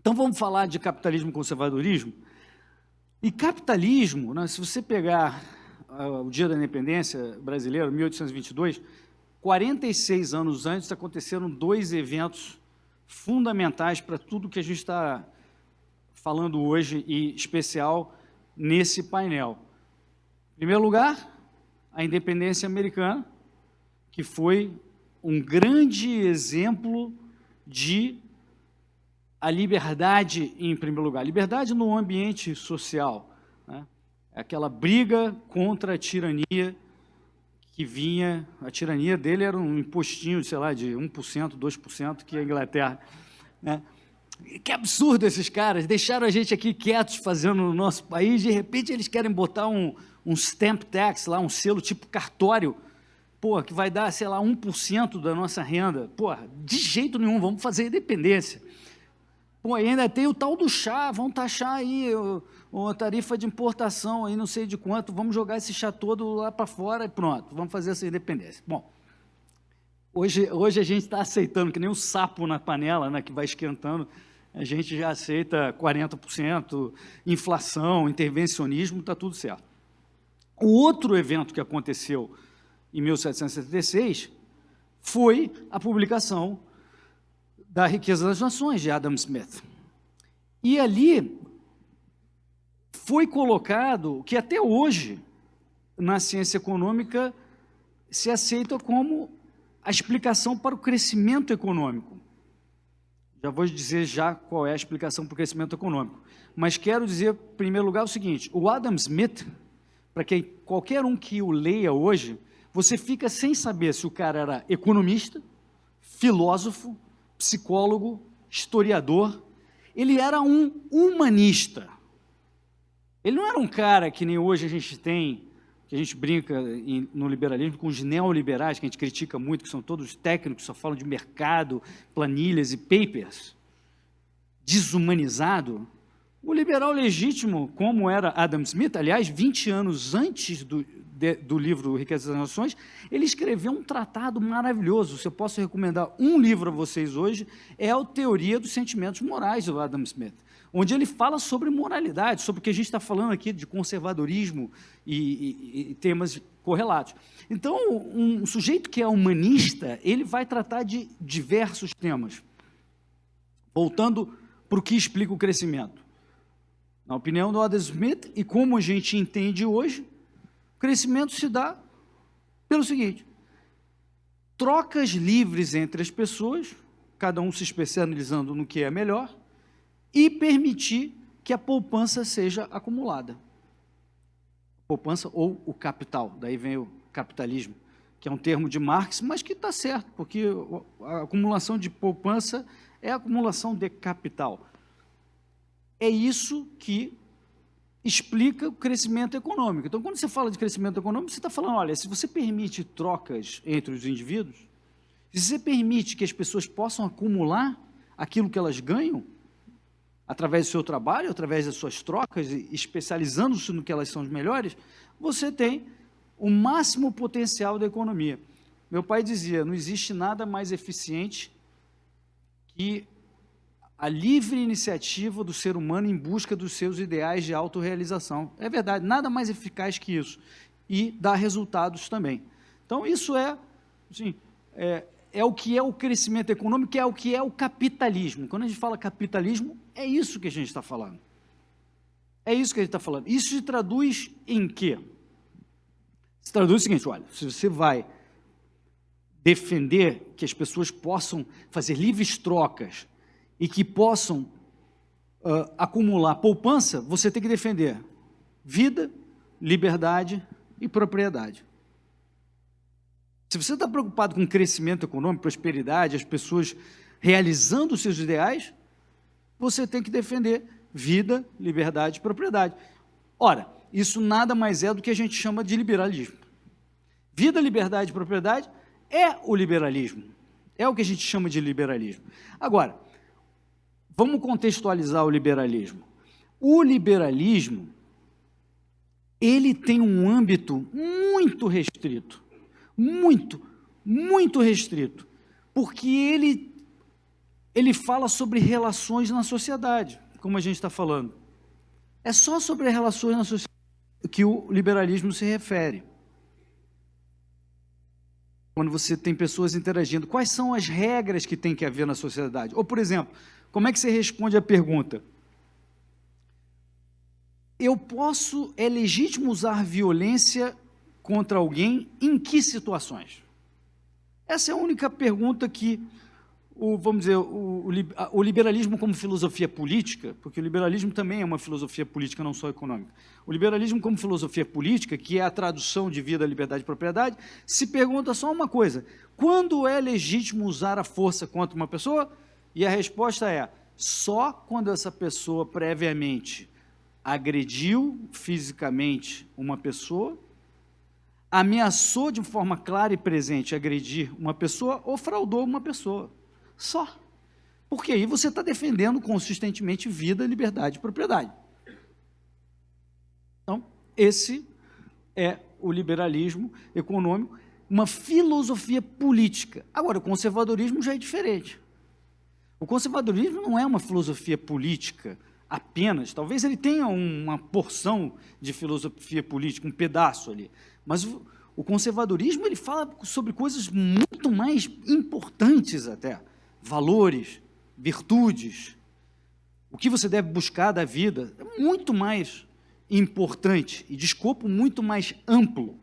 Então, vamos falar de capitalismo e conservadorismo. E capitalismo, né, se você pegar o dia da independência brasileira, 1822, 46 anos antes, aconteceram dois eventos fundamentais para tudo que a gente está falando hoje, e especial nesse painel. Em primeiro lugar, a independência americana, que foi um grande exemplo de a liberdade em primeiro lugar. Liberdade no ambiente social, né? Aquela briga contra a tirania que vinha, a tirania dele era um impostinho, sei lá, de 1%, 2%, que a Inglaterra, né? Que absurdo esses caras, deixaram a gente aqui quietos fazendo no nosso país, de repente eles querem botar um stamp tax lá, um selo tipo cartório, pô, que vai dar, sei lá, 1% da nossa renda. Pô, de jeito nenhum, vamos fazer independência. Pô, e ainda tem o tal do chá, vão taxar aí a tarifa de importação, aí não sei de quanto, vamos jogar esse chá todo lá para fora e pronto, vamos fazer essa independência. Bom, hoje a gente está aceitando, que nem um sapo na panela, né, que vai esquentando, a gente já aceita 40%, inflação, intervencionismo, está tudo certo. O outro evento que aconteceu em 1776 foi a publicação da Riqueza das Nações, de Adam Smith. E ali foi colocado o que até hoje, na ciência econômica, se aceita como a explicação para o crescimento econômico. Já vou dizer já qual é a explicação para o crescimento econômico. Mas quero dizer, em primeiro lugar, o seguinte: o Adam Smith, para qualquer um que o leia hoje, você fica sem saber se o cara era economista, filósofo, psicólogo, historiador. Ele era um humanista. Ele não era um cara que nem hoje a gente tem, que a gente brinca no liberalismo com os neoliberais, que a gente critica muito, que são todos técnicos, só falam de mercado, planilhas e papers, desumanizado. O liberal legítimo, como era Adam Smith, aliás, 20 anos antes do livro Riqueza das Nações, ele escreveu um tratado maravilhoso. Se eu posso recomendar um livro a vocês hoje, é a Teoria dos Sentimentos Morais, do Adam Smith, onde ele fala sobre moralidade, sobre o que a gente está falando aqui de conservadorismo e temas correlatos. Então, um sujeito que é humanista, ele vai tratar de diversos temas. Voltando para o que explica o crescimento. Na opinião do Adam Smith, e como a gente entende hoje, o crescimento se dá pelo seguinte: trocas livres entre as pessoas, cada um se especializando no que é melhor, e permitir que a poupança seja acumulada. Poupança ou o capital, daí vem o capitalismo, que é um termo de Marx, mas que está certo, porque a acumulação de poupança é a acumulação de capital. É isso que explica o crescimento econômico. Então, quando você fala de crescimento econômico, você está falando, olha, se você permite trocas entre os indivíduos, se você permite que as pessoas possam acumular aquilo que elas ganham, através do seu trabalho, através das suas trocas, especializando-se no que elas são os melhores, você tem o máximo potencial da economia. Meu pai dizia, não existe nada mais eficiente que a livre iniciativa do ser humano em busca dos seus ideais de autorrealização. É verdade, nada mais eficaz que isso. E dá resultados também. Então, isso é, assim, é o que é o crescimento econômico, é o que é o capitalismo. Quando a gente fala capitalismo, é isso que a gente está falando. É isso que a gente está falando. Isso se traduz em quê? Se traduz o seguinte, olha, se você vai defender que as pessoas possam fazer livres trocas e que possam acumular poupança, você tem que defender vida, liberdade e propriedade. Se você está preocupado com crescimento econômico, prosperidade, as pessoas realizando os seus ideais, você tem que defender vida, liberdade e propriedade. Ora, isso nada mais é do que a gente chama de liberalismo. Vida, liberdade e propriedade é o liberalismo. É o que a gente chama de liberalismo. Agora, vamos contextualizar o liberalismo. O liberalismo, ele tem um âmbito muito restrito. Muito restrito, porque ele ele fala sobre relações na sociedade, como a gente está falando. É só sobre relações na sociedade que o liberalismo se refere. Quando você tem pessoas interagindo, quais são as regras que tem que haver na sociedade? Ou, por exemplo, como é que você responde a pergunta? É legítimo usar violência contra alguém em que situações? Essa é a única pergunta que, vamos dizer, o liberalismo como filosofia política, porque o liberalismo também é uma filosofia política, não só econômica. O liberalismo como filosofia política, que é a tradução de vida, liberdade e propriedade, se pergunta só uma coisa: quando é legítimo usar a força contra uma pessoa? E a resposta é: só quando essa pessoa previamente agrediu fisicamente uma pessoa, ameaçou de forma clara e presente agredir uma pessoa ou fraudou uma pessoa. Só. Porque aí você está defendendo consistentemente vida, liberdade e propriedade. Então, esse é o liberalismo econômico, uma filosofia política. Agora, o conservadorismo já é diferente. O conservadorismo não é uma filosofia política apenas, talvez ele tenha uma porção de filosofia política, um pedaço ali, mas o conservadorismo ele fala sobre coisas muito mais importantes até, valores, virtudes, o que você deve buscar da vida, é muito mais importante e de escopo muito mais amplo.